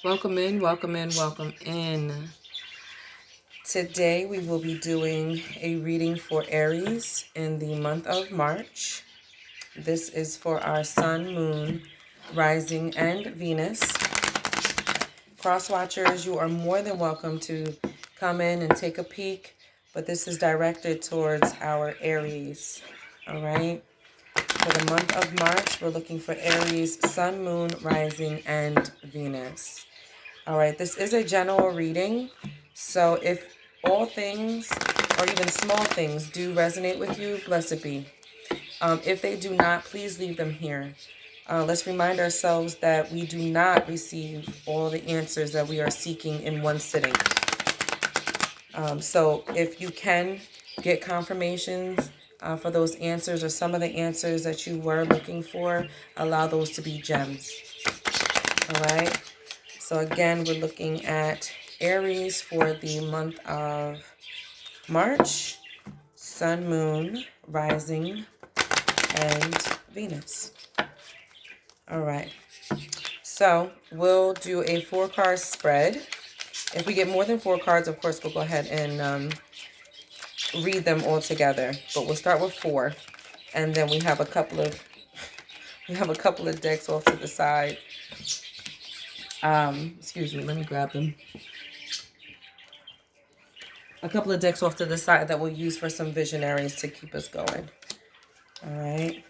Welcome in, welcome in, welcome in. Today we will be doing a reading for Aries in the month of March. This is for our Sun, Moon, Rising, and Venus. Cross watchers, you are more than welcome to come in and take a peek, but this is directed towards our Aries. All right. For the month of March, we're looking for Aries, Sun, Moon, Rising, and Venus. All right, this is a general reading, so if all things or even small things do resonate with you, blessed be. If they do not, please leave them here. Let's remind ourselves that we do not receive all the answers that we are seeking in one sitting. So if you can get confirmations for those answers or some of the answers that you were looking for, allow those to be gems. All right. So again, we're looking at Aries for the month of March, Sun, Moon, Rising, and Venus. All right. So we'll do a 4-card spread. If we get more than 4 cards, of course, we'll go ahead and read them all together. But we'll start with 4, and then we have a couple of decks off to the side. Excuse me. Let me grab them. A couple of decks off to the side that we'll use for some visionaries to keep us going. All right.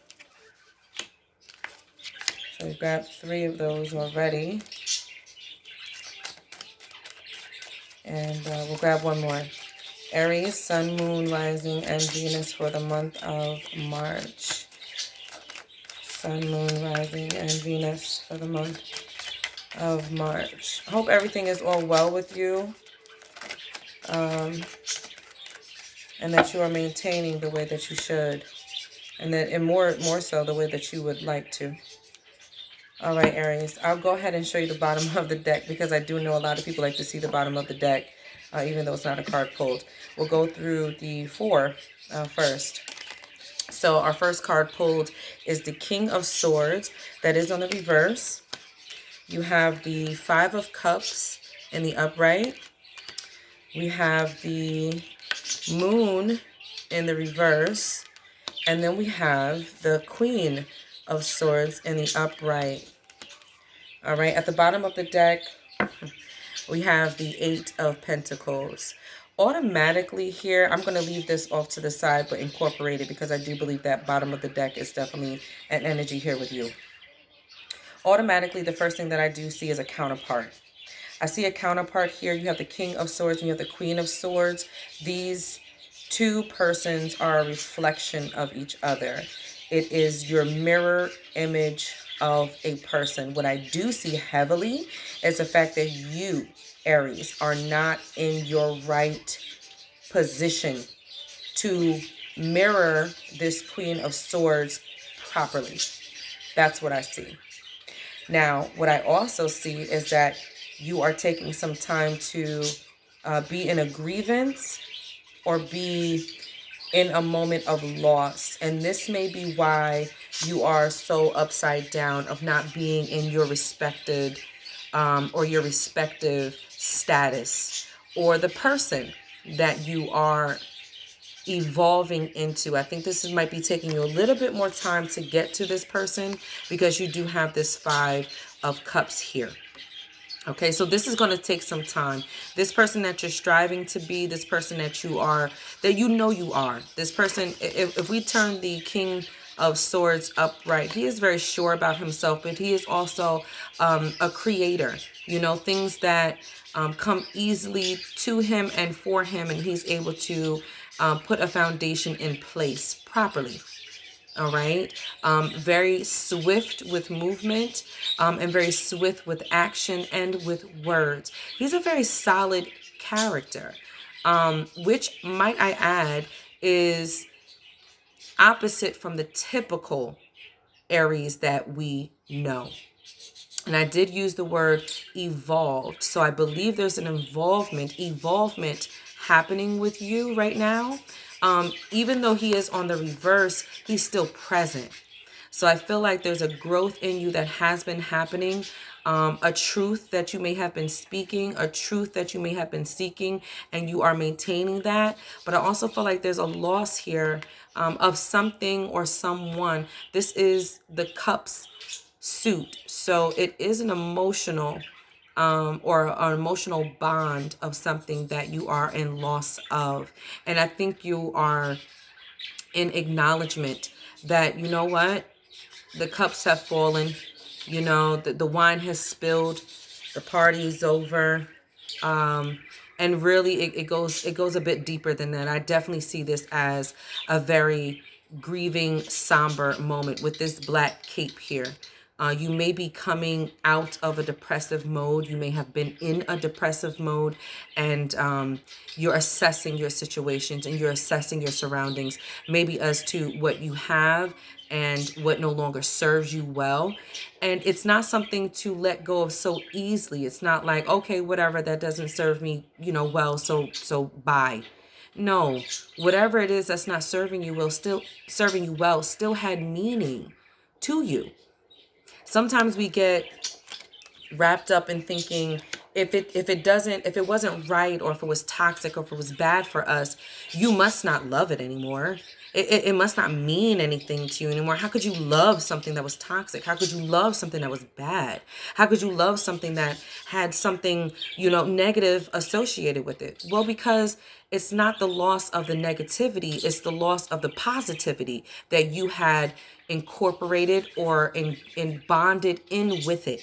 So we've got 3 of those already. And we'll grab one more. Aries, Sun, Moon, Rising, and Venus for the month of March. Sun, Moon, Rising, and Venus for the month of March. I hope everything is all well with you. And that you are maintaining the way that you should. And more so the way that you would like to. All right, Aries, I'll go ahead and show you the bottom of the deck because I do know a lot of people like to see the bottom of the deck, even though it's not a card pulled. We'll go through the 4 first. So our first card pulled is the King of Swords. That is on the reverse. You have the 5 of Cups in the upright. We have the Moon in the reverse. And then we have the Queen of Swords in the upright. All right, at the bottom of the deck, we have the 8 of Pentacles. Automatically here, I'm going to leave this off to the side, but incorporate it because I do believe that bottom of the deck is definitely an energy here with you. Automatically, the first thing that I do see is a counterpart. I see a counterpart here. You have the King of Swords and you have the Queen of Swords. These 2 persons are a reflection of each other. It is your mirror image of a person. What I do see heavily is the fact that you, Aries, are not in your right position to mirror this Queen of Swords properly. That's what I see. Now, what I also see is that you are taking some time to be in a grievance or be in a moment of loss. And this may be why you are so upside down of not being in your respected or your respective status or the person that you are evolving into. I think this might be taking you a little bit more time to get to this person because you do have this 5 of Cups here. Okay, so this is going to take some time. This person that you're striving to be, this person that you are, that you know you are, this person, if we turn the King of Swords upright, he is very sure about himself, but he is also a creator. You know, things that come easily to him and for him, and he's able to put a foundation in place properly. All right. Very swift with movement and very swift with action and with words. He's a very solid character, which, might I add, is opposite from the typical Aries that we know. And I did use the word evolved. So I believe there's an evolvement happening with you right now. Even though he is on the reverse, he's still present. So I feel like there's a growth in you that has been happening, a truth that you may have been speaking, a truth that you may have been seeking, and you are maintaining that. But I also feel like there's a loss here of something or someone. This is the cups suit. So it is an emotional or an emotional bond of something that you are in loss of. And I think you are in acknowledgement that, you know what, the cups have fallen, you know, the wine has spilled, the party is over. Um, and really it goes a bit deeper than that. I definitely see this as a very grieving, somber moment with this black cape here. You may be coming out of a depressive mode. You may have been in a depressive mode, and you're assessing your situations and you're assessing your surroundings, maybe as to what you have and what no longer serves you well. And it's not something to let go of so easily. It's not like, okay, whatever, that doesn't serve me, well, so bye. No, whatever it is that's not serving you well still had meaning to you. Sometimes we get wrapped up in thinking if it wasn't right, or if it was toxic, or if it was bad for us, you must not love it anymore. It must not mean anything to you anymore. How could you love something that was toxic? How could you love something that was bad? How could you love something that had something, negative associated with it? Well, because it's not the loss of the negativity, it's the loss of the positivity that you had incorporated or in bonded in with it.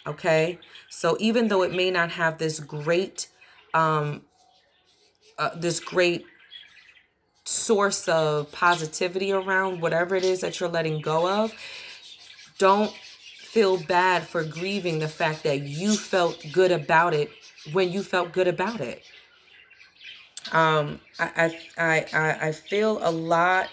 Okay, so even though it may not have this great source of positivity around whatever it is that you're letting go of, don't feel bad for grieving the fact that you felt good about it when you felt good about it. I feel a lot.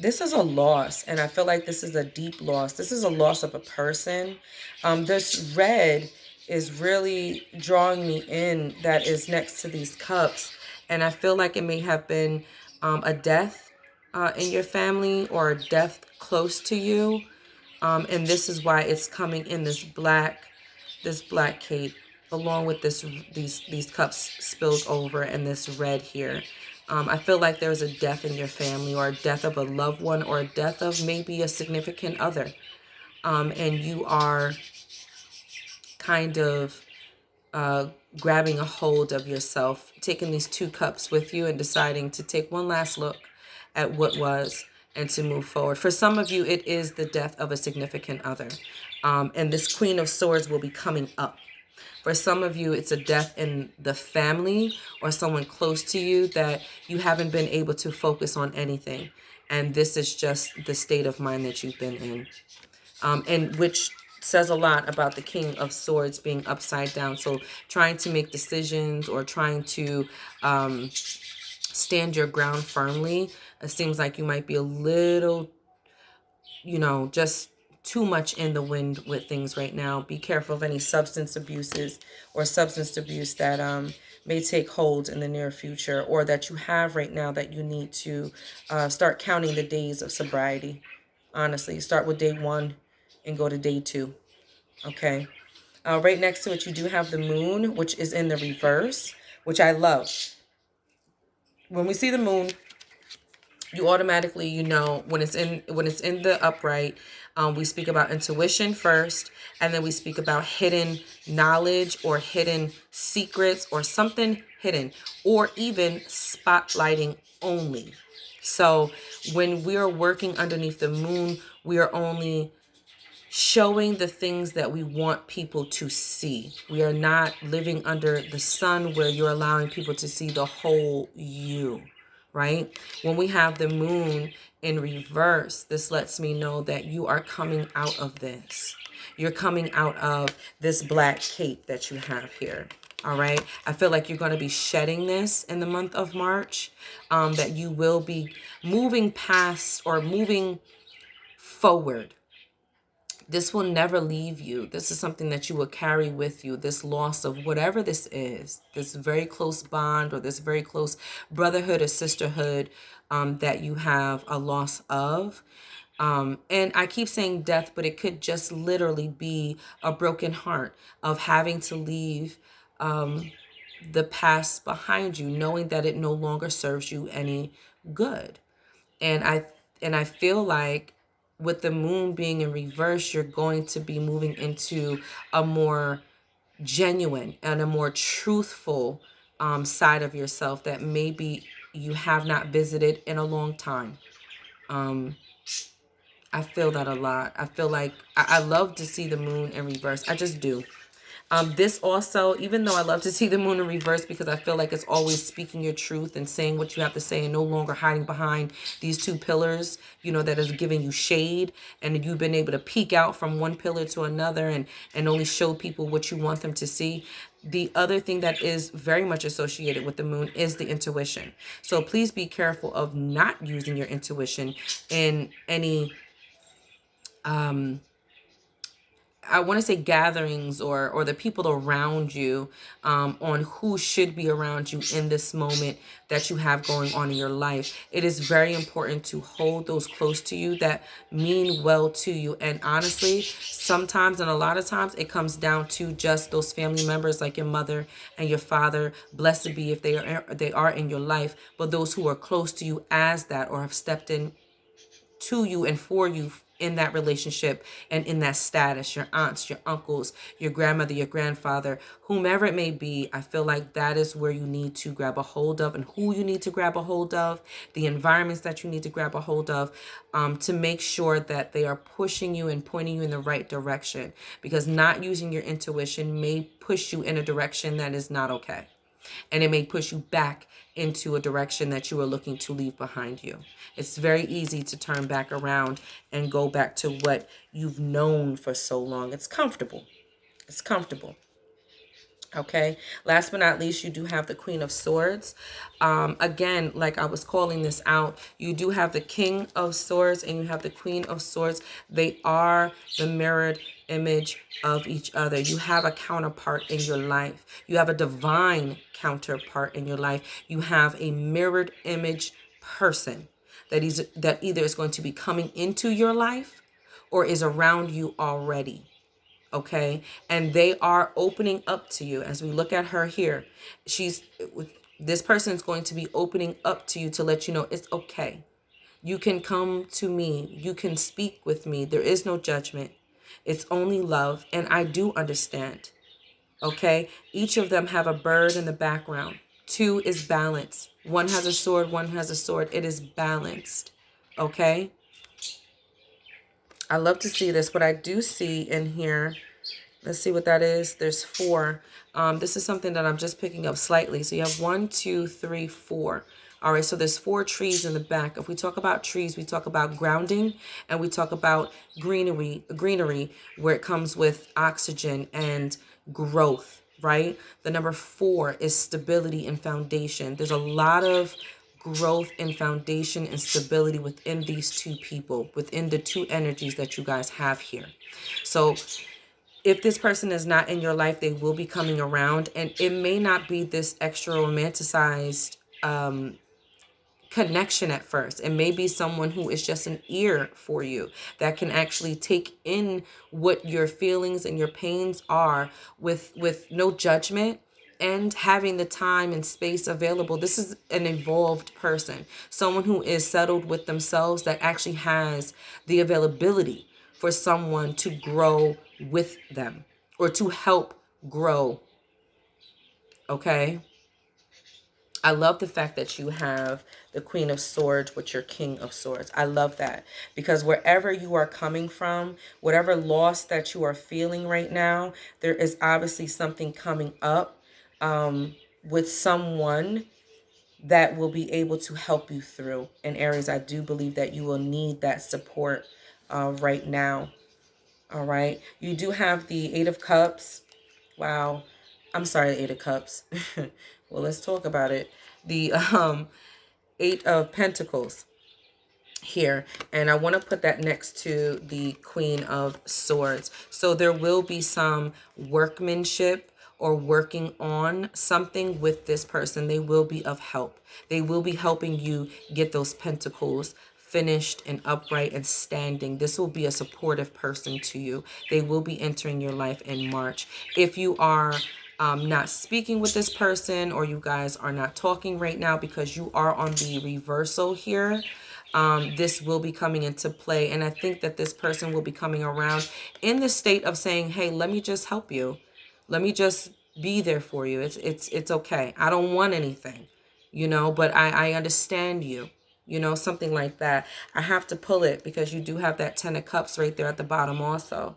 This is a loss, and I feel like this is a deep loss. This is a loss of a person. This red is really drawing me in, that is next to these cups. And I feel like it may have been a death in your family, or a death close to you. And this is why it's coming in this black cape, along with these cups spilled over, and this red here. I feel like there's a death in your family, or a death of a loved one, or a death of maybe a significant other. And you are kind of grabbing a hold of yourself, taking these two cups with you and deciding to take one last look at what was and to move forward. For some of you, it is the death of a significant other. And this Queen of Swords will be coming up. For some of you, it's a death in the family or someone close to you that you haven't been able to focus on anything. And this is just the state of mind that you've been in. And which says a lot about the King of Swords being upside down. So trying to make decisions, or trying to stand your ground firmly. It seems like you might be a little, just too much in the wind with things right now. Be careful of any substance abuses or substance abuse that may take hold in the near future, or that you have right now, that you need to start counting the days of sobriety. Honestly, start with day 1 and go to day 2. Okay. Right next to it, you do have the moon, which is in the reverse, which I love. When we see the moon, you automatically, when it's in the upright, we speak about intuition first, and then we speak about hidden knowledge, or hidden secrets, or something hidden, or even spotlighting only. So when we are working underneath the moon, we are only showing the things that we want people to see. We are not living under the sun, where you're allowing people to see the whole you, right? When we have the moon in reverse, this lets me know that you are coming out of this. You're coming out of this black cape that you have here. All right. I feel like you're going to be shedding this in the month of March, that you will be moving past, or moving forward This will never leave you. This is something that you will carry with you. This loss of whatever this is, this very close bond or this very close brotherhood or sisterhood that you have a loss of. And I keep saying death, but it could just literally be a broken heart of having to leave the past behind you, knowing that it no longer serves you any good. And I feel like with the moon being in reverse, you're going to be moving into a more genuine and a more truthful side of yourself that maybe you have not visited in a long time. I feel that a lot. I feel like I love to see the moon in reverse. I just do. This also, even though I love to see the moon in reverse because I feel like it's always speaking your truth and saying what you have to say and no longer hiding behind these two pillars, you know, that is giving you shade, and you've been able to peek out from one pillar to another and only show people what you want them to see. The other thing that is very much associated with the moon is the intuition. So please be careful of not using your intuition in any I want to say gatherings or the people around you, on who should be around you in this moment that you have going on in your life. It is very important to hold those close to you that mean well to you. And honestly, sometimes and a lot of times it comes down to just those family members like your mother and your father. Blessed be if they are in your life, but those who are close to you as that or have stepped in to you and for you in that relationship and in that status, your aunts, your uncles, your grandmother, your grandfather, whomever it may be. I feel like that is where you need to grab a hold of, and who you need to grab a hold of, the environments that you need to grab a hold of, to make sure that they are pushing you and pointing you in the right direction, because not using your intuition may push you in a direction that is not okay. And it may push you back into a direction that you are looking to leave behind you. It's very easy to turn back around and go back to what you've known for so long. It's comfortable. It's comfortable. Okay, last but not least, you do have the Queen of Swords. Again, like I was calling this out, you do have the King of Swords and you have the Queen of Swords. They are the mirrored image of each other. You have a counterpart in your life. You have a divine counterpart in your life. You have a mirrored image person that either is going to be coming into your life or is around you already. Okay, and they are opening up to you. As we look at her here, this person is going to be opening up to you to let you know it's okay. You can come to me, you can speak with me. There is no judgment, it's only love, and I do understand. Okay, each of them have a bird in the background. Two is balance. One has a sword, one has a sword. It is balanced. Okay, I love to see this. What I do see in here, let's see what that is. There's four. This is something that I'm just picking up slightly. So you have 1, 2, 3, 4. All right, so there's 4 trees in the back. If we talk about trees, we talk about grounding, and we talk about greenery where it comes with oxygen and growth, right? The number 4 is stability and foundation. There's a lot of growth and foundation and stability within these two people, within the two energies that you guys have here. So if this person is not in your life, they will be coming around, and it may not be this extra romanticized connection at first. It may be someone who is just an ear for you that can actually take in what your feelings and your pains are with no judgment and having the time and space available. This is an evolved person, someone who is settled with themselves, that actually has the availability for someone to grow with them or to help grow. Okay. I love the fact that you have the Queen of Swords with your King of Swords. I love that, because wherever you are coming from, whatever loss that you are feeling right now, there is obviously something coming up with someone that will be able to help you through. And Aries, I do believe that you will need that support right now. All right. You do have the Eight of Cups. Wow. I'm sorry, the Eight of Cups. Well, let's talk about it. The Eight of Pentacles. here, and I want to put that next to the Queen of Swords. So there will be some workmanship or working on something with this person. They will be of help. They will be helping you get those pentacles finished and upright and standing. This will be a supportive person to you. They will be entering your life in March. If you are not speaking with this person, or you guys are not talking right now because you are on the reversal here, this will be coming into play. And I think that this person will be coming around in the state of saying, hey, let me just help you. Let me just be there for you. It's okay. I don't want anything, but I understand you, something like that. I have to pull it because you do have that 10 of Cups right there at the bottom also.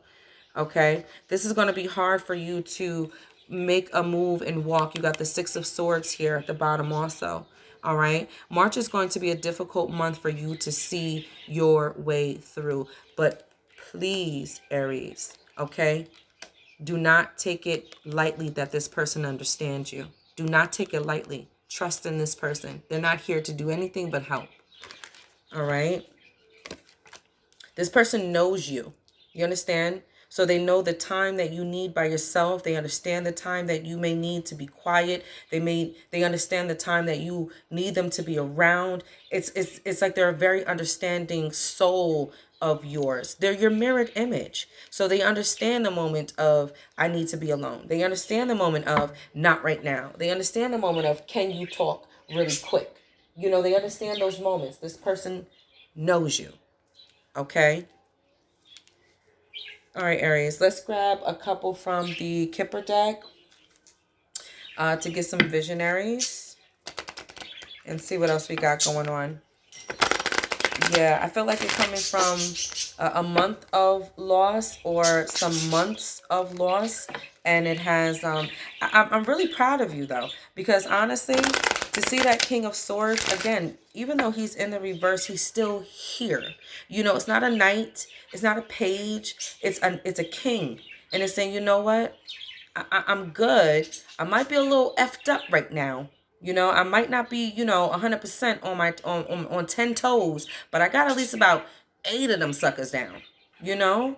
Okay, this is going to be hard for you to make a move and walk. You got the 6 of Swords here at the bottom also. All right, March is going to be a difficult month for you to see your way through, but please, Aries, okay, do not take it lightly that this person understands you. Do not take it lightly. Trust in this person. They're not here to do anything but help. All right, this person knows you. You understand? So they know the time that you need by yourself. They understand the time that you may need to be quiet. They understand the time that you need them to be around. It's like they're a very understanding soul of yours. They're your mirrored image. So they understand the moment of I need to be alone. They understand the moment of not right now. They understand the moment of can you talk really quick? They understand those moments. This person knows you. Okay. All right, Aries. Let's grab a couple from the Kipper deck to get some visionaries and see what else we got going on. Yeah, I feel like you're coming from a month of loss or some months of loss. And it has, I'm really proud of you though, because honestly, to see that King of Swords, again, even though he's in the reverse, he's still here. It's not a knight, it's not a page, it's a king. And it's saying, you know what? I'm good. I might be a little effed up right now. I might not be, 100% on my on 10 toes, but I got at least about 8 of them suckers down. You know?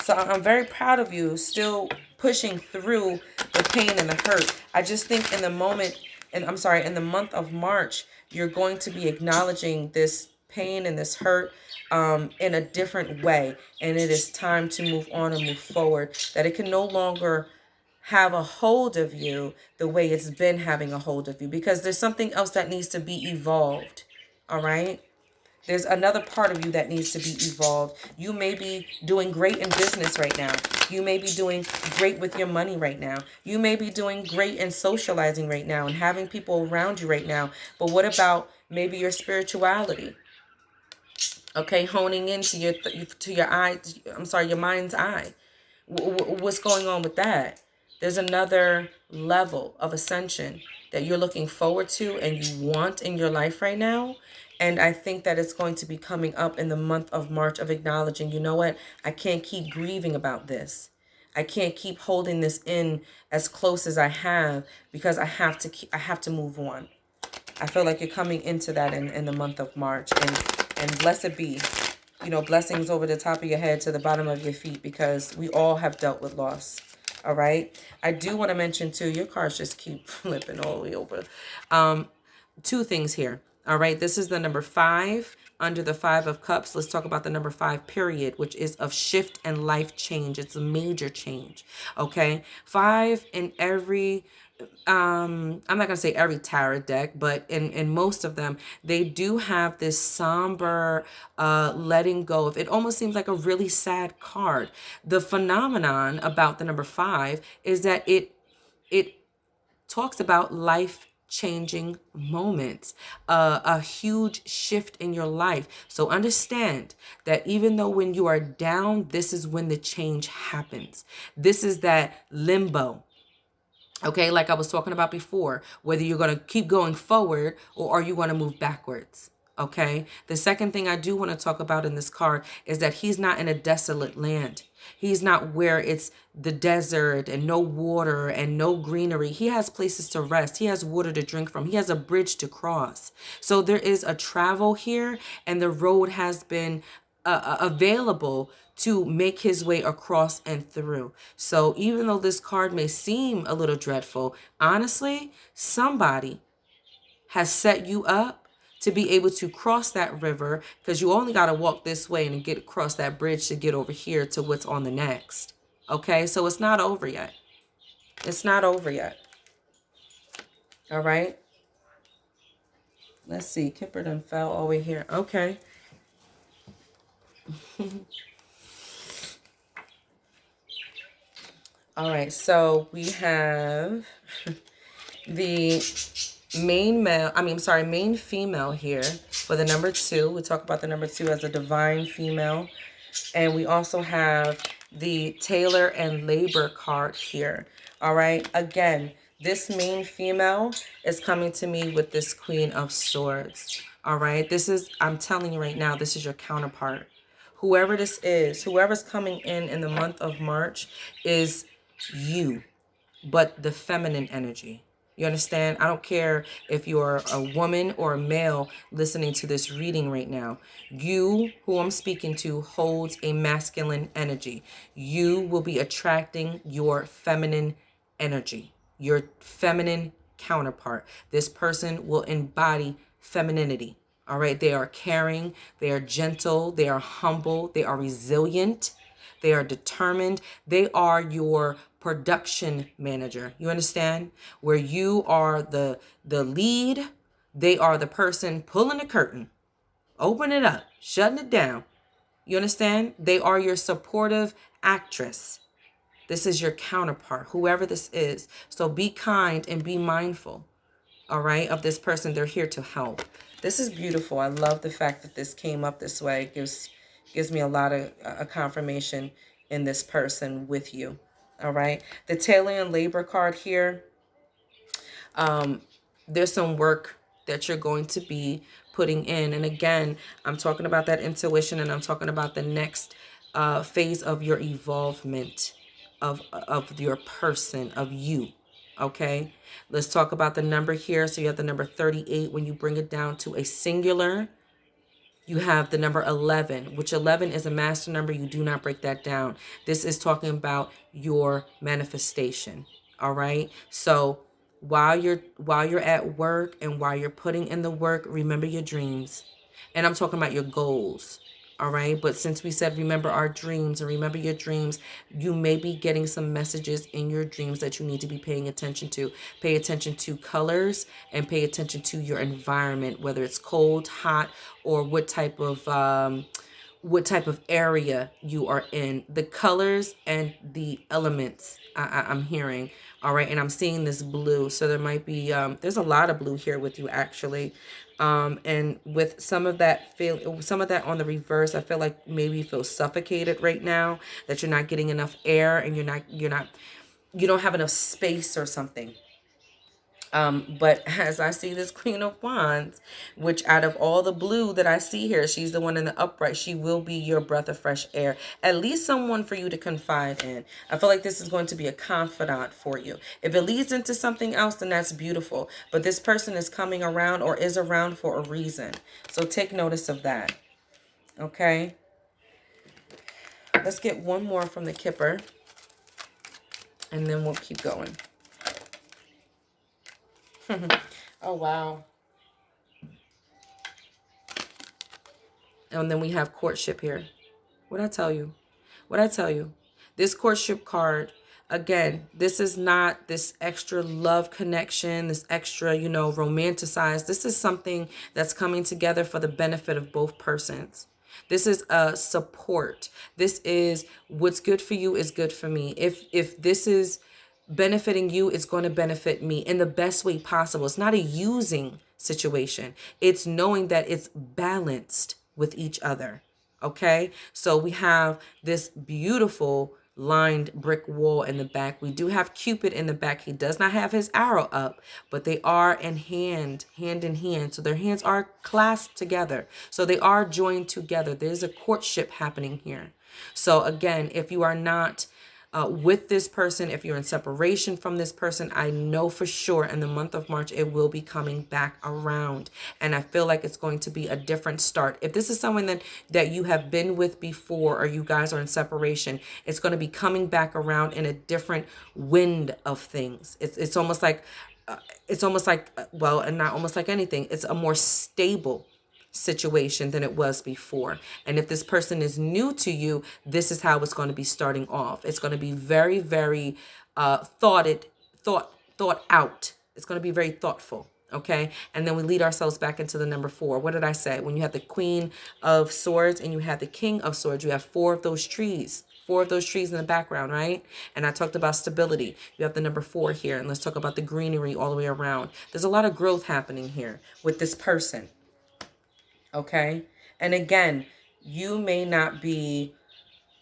So I'm very proud of you still pushing through the pain and the hurt. I just think in the moment, and I'm sorry, in the month of March, you're going to be acknowledging this pain and this hurt in a different way. And it is time to move on and move forward. That it can no longer have a hold of you the way it's been having a hold of you, because there's something else that needs to be evolved. All right. There's another part of you that needs to be evolved. You may be doing great in business right now. You may be doing great with your money right now. You may be doing great in socializing right now and having people around you right now. But what about maybe your spirituality? Okay, honing into your mind's eye. What's going on with that? There's another level of ascension that you're looking forward to and you want in your life right now. And I think that it's going to be coming up in the month of March of acknowledging, you know what? I can't keep grieving about this. I can't keep holding this in as close as I have, because I have to move on. I feel like you're coming into that in the month of March. And blessed be, blessings over the top of your head to the bottom of your feet, because we all have dealt with loss. All right. I do want to mention too, your cards just keep flipping all the way over. Two things here. All right. This is the number 5 under the 5 of Cups. Let's talk about the number 5 period, which is of shift and life change. It's a major change. Okay. 5 in every I'm not gonna say every tarot deck, but in most of them, they do have this somber letting go of. It almost seems like a really sad card. The phenomenon about the number 5 is that it talks about life changing moments, a huge shift in your life. So understand that even though when you are down, this is when the change happens. This is that limbo. Okay, like I was talking about before, whether you're going to keep going forward or are you going to move backwards? Okay, the second thing I do want to talk about in this card is that he's not in a desolate land. He's not where it's the desert and no water and no greenery. He has places to rest. He has water to drink from. He has a bridge to cross. So there is a travel here, and the road has been available to make his way across and through. So even though this card may seem a little dreadful, honestly, somebody has set you up to be able to cross that river, because you only got to walk this way and get across that bridge to get over here to what's on the next. Okay, so it's not over yet. It's not over yet. All right. Let's see. Kipper done fell over here. Okay. All right. So we have the main female here for the number 2. We talk about the number 2 as a divine female. And we also have the Tailor and Labor card here. All right. Again, this main female is coming to me with this Queen of Swords. All right. I'm telling you right now, this is your counterpart. Whoever this is, whoever's coming in the month of March is you, but the feminine energy. You understand? I don't care if you're a woman or a male listening to this reading right now. You, who I'm speaking to, holds a masculine energy. You will be attracting your feminine energy, your feminine counterpart. This person will embody femininity. All right. They are caring. They are gentle. They are humble. They are resilient. They are determined. They are your production manager. You understand? Where you are the lead, they are the person pulling the curtain, open it up, shutting it down. You understand? They are your supportive actress. This is your counterpart, whoever this is. So be kind and be mindful, all right, of this person. They're here to help. This is beautiful. I love the fact that this came up this way. It gives me a lot of confirmation in this person with you. All right. The Tailor and Labor card here. There's some work that you're going to be putting in. And again, I'm talking about that intuition, and I'm talking about the next phase of your evolvement of your person, of you. Okay. Let's talk about the number here. So you have the number 38. When you bring it down to a singular, you have the number 11, which 11 is a master number. You do not break that down. This is talking about your manifestation. All right. So while you're at work and while you're putting in the work, remember your dreams. And I'm talking about your goals. All right. But since we said remember our dreams and remember your dreams, you may be getting some messages in your dreams that you need to be paying attention to. Pay attention to colors and pay attention to your environment, whether it's cold, hot, or what type of area you are in. The colors and the elements I'm hearing. All right. And I'm seeing this blue. So there might be, there's a lot of blue here with you actually. And with some of that on the reverse, I feel like maybe you feel suffocated right now, that you're not getting enough air and you don't have enough space or something. But as I see this Queen of Wands, which out of all the blue that I see here, she's the one in the upright. She will be your breath of fresh air. At least someone for you to confide in. I feel like this is going to be a confidant for you. If it leads into something else, then that's beautiful. But this person is coming around or is around for a reason. So take notice of that. Okay. Let's get one more from the Kipper. And then we'll keep going. Oh, wow. And then we have courtship here. What'd I tell you? What'd I tell you? This courtship card, again, this is not this extra love connection, this extra, romanticized. This is something that's coming together for the benefit of both persons. This is a support. This is what's good for you is good for me. If this is benefiting you, it's going to benefit me in the best way possible. It's not a using situation. It's knowing that it's balanced with each other. Okay. So we have this beautiful lined brick wall in the back. We do have Cupid in the back. He does not have his arrow up, but they are in hand in hand. So their hands are clasped together. So they are joined together. There's a courtship happening here. So again, if you are not with this person, if you're in separation from this person, I know for sure in the month of March, it will be coming back around. And I feel like it's going to be a different start. If this is someone that you have been with before, or you guys are in separation, it's going to be coming back around in a different wind of things. It's almost like, well, and not almost like anything. It's a more stable situation than it was before. And if this person is new to you, this is how it's going to be starting off. It's going to be very, very thought out. It's going to be very thoughtful. Okay. And then we lead ourselves back into the number 4. What did I say? When you have the Queen of Swords and you have the King of Swords, you have 4 of those trees. 4 of those trees in the background, right? And I talked about stability. You have the number 4 here. And let's talk about the greenery all the way around. There's a lot of growth happening here with this person. Okay. And again, you may not be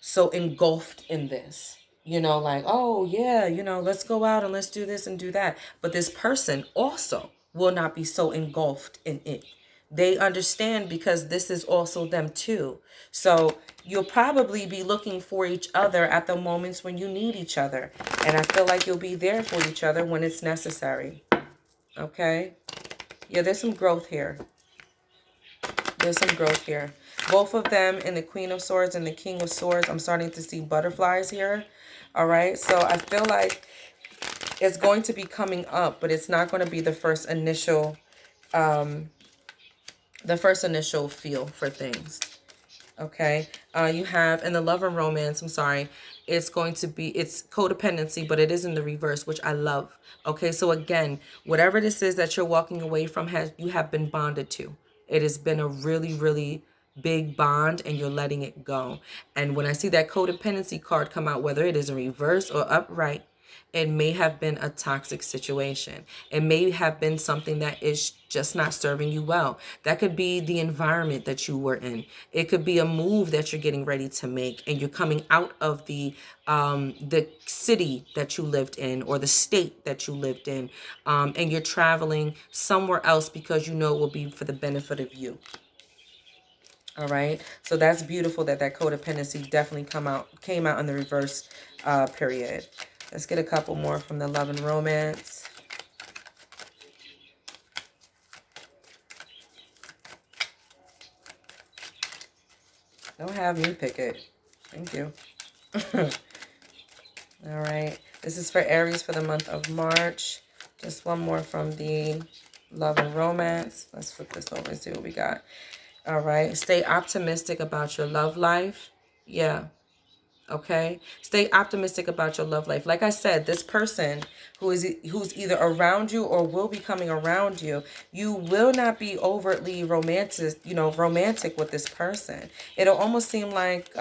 so engulfed in this, like, oh yeah, let's go out and let's do this and do that. But this person also will not be so engulfed in it. They understand because this is also them too. So you'll probably be looking for each other at the moments when you need each other. And I feel like you'll be there for each other when it's necessary. Okay. Yeah, there's some growth here. There's some growth here. Both of them in the Queen of Swords and the King of Swords, I'm starting to see butterflies here. All right. So I feel like it's going to be coming up, but it's not going to be the first initial feel for things. Okay. You have in the love and romance, I'm sorry, it's codependency, but it is in the reverse, which I love. Okay. So again, whatever this is that you're walking away from, you have been bonded to. It has been a really, really big bond and you're letting it go. And when I see that codependency card come out, whether it is in reverse or upright, it may have been a toxic situation. It may have been something that is just not serving you well. That could be the environment that you were in. It could be a move that you're getting ready to make and you're coming out of the city that you lived in or the state that you lived in, and you're traveling somewhere else because you know it will be for the benefit of you. All right. So that's beautiful that codependency definitely came out in the reverse period. Let's get a couple more from the love and romance. Don't have me pick it. Thank you. All right. This is for Aries for the month of March. Just one more from the love and romance. Let's flip this over and see what we got. All right. Stay optimistic about your love life. Yeah. Okay. Stay optimistic about your love life. Like I said, this person who's either around you or will be coming around you, you will not be overtly romantic with this person. It'll almost seem like,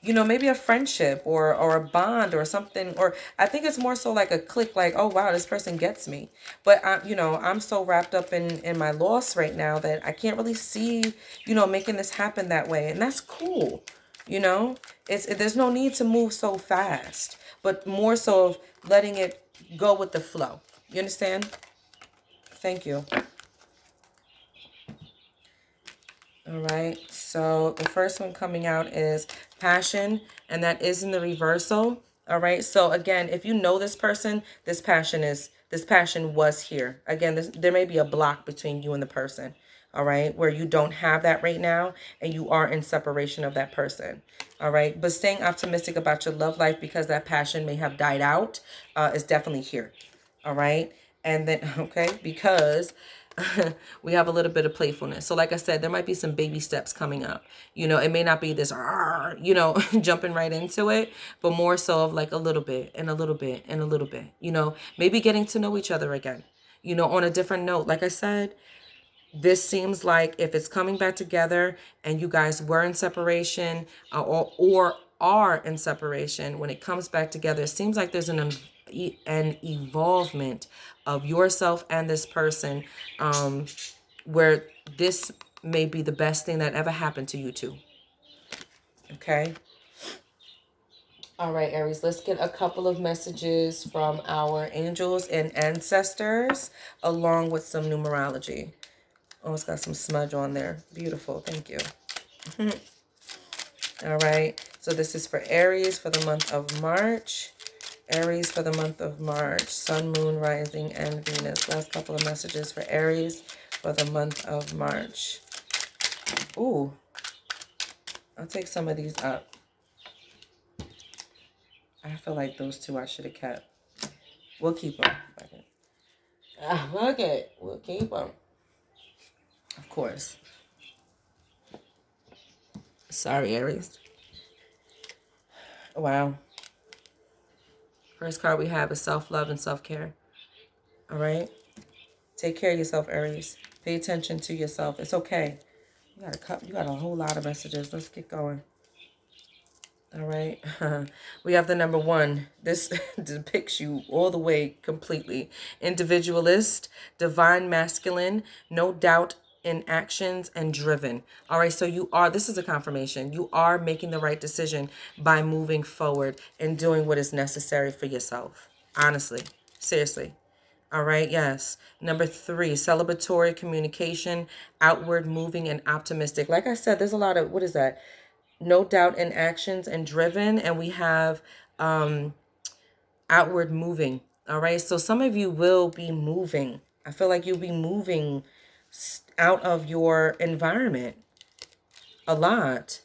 maybe a friendship or a bond or something. Or I think it's more so like a click, like, oh, wow, this person gets me. But, I'm so wrapped up in my loss right now that I can't really see, making this happen that way. And that's cool. There's no need to move so fast, but more so of letting it go with the flow. You understand? Thank you. All right. So the first one coming out is passion, and that is in the reversal. All right. So again, if you know this person, this passion was here. Again, there may be a block between you and the person. All right, where you don't have that right now and you are in separation of that person. All right, but staying optimistic about your love life because that passion may have died out is definitely here. All right, and then, okay, because we have a little bit of playfulness. So like I said, there might be some baby steps coming up. It may not be this, jumping right into it, but more so of like a little bit and a little bit and a little bit, maybe getting to know each other again, on a different note. Like I said, this seems like if it's coming back together and you guys were in separation or are in separation, when it comes back together, it seems like there's an evolvement of yourself and this person, where this may be the best thing that ever happened to you two. Okay. All right, Aries, let's get a couple of messages from our angels and ancestors along with some numerology. Oh, it's got some smudge on there. Beautiful. Thank you. All right. So this is for Aries for the month of March. Aries for the month of March. Sun, Moon, Rising, and Venus. Last couple of messages for Aries for the month of March. Ooh. I'll take some of these up. I feel like those two I should have kept. We'll keep them. Okay. We'll keep them. Of course. Sorry, Aries. Wow. First card we have is self-love and self-care. All right? Take care of yourself, Aries. Pay attention to yourself. It's okay. You got a whole lot of messages. Let's get going. All right. We have the number 1. This depicts you all the way completely. Individualist, divine masculine, no doubt in actions, and driven. All right. So this is a confirmation. You are making the right decision by moving forward and doing what is necessary for yourself. Honestly. Seriously. All right, yes. Number 3, celebratory communication, outward moving and optimistic. Like I said, there's a lot of, what is that? No doubt in actions and driven. And we have outward moving. All right, so some of you will be moving. I feel like you'll be moving out of your environment a lot.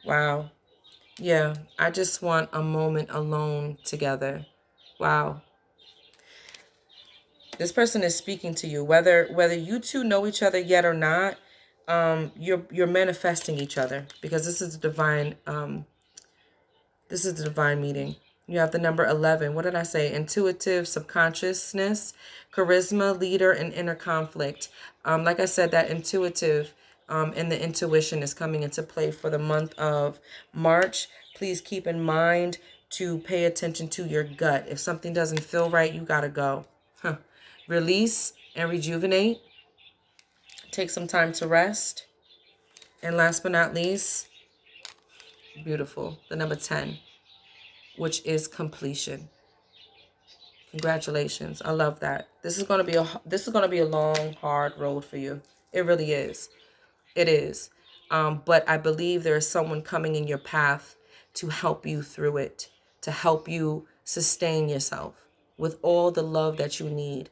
Wow. Yeah, I just want a moment alone together. Wow. This person is speaking to you, whether you two know each other yet or not. You're manifesting each other, because this is a divine meeting. You have the number 11. What did I say? Intuitive, subconsciousness, charisma, leader, and inner conflict. Like I said, that intuitive and the intuition is coming into play for the month of March. Please keep in mind to pay attention to your gut. If something doesn't feel right, you gotta go. Release and rejuvenate. Take some time to rest. And last but not least, beautiful, the number 10, which is completion. Congratulations. I love that. This is going to be a long, hard road for you. It really is. It is. But I believe there is someone coming in your path to help you through it, to help you sustain yourself with all the love that you need.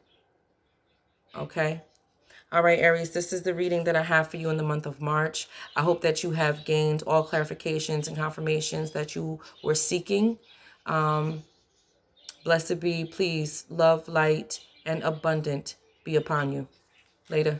Okay? All right, Aries, this is the reading that I have for you in the month of March. I hope that you have gained all clarifications and confirmations that you were seeking. Blessed be, please, love, light, and abundant be upon you. Later.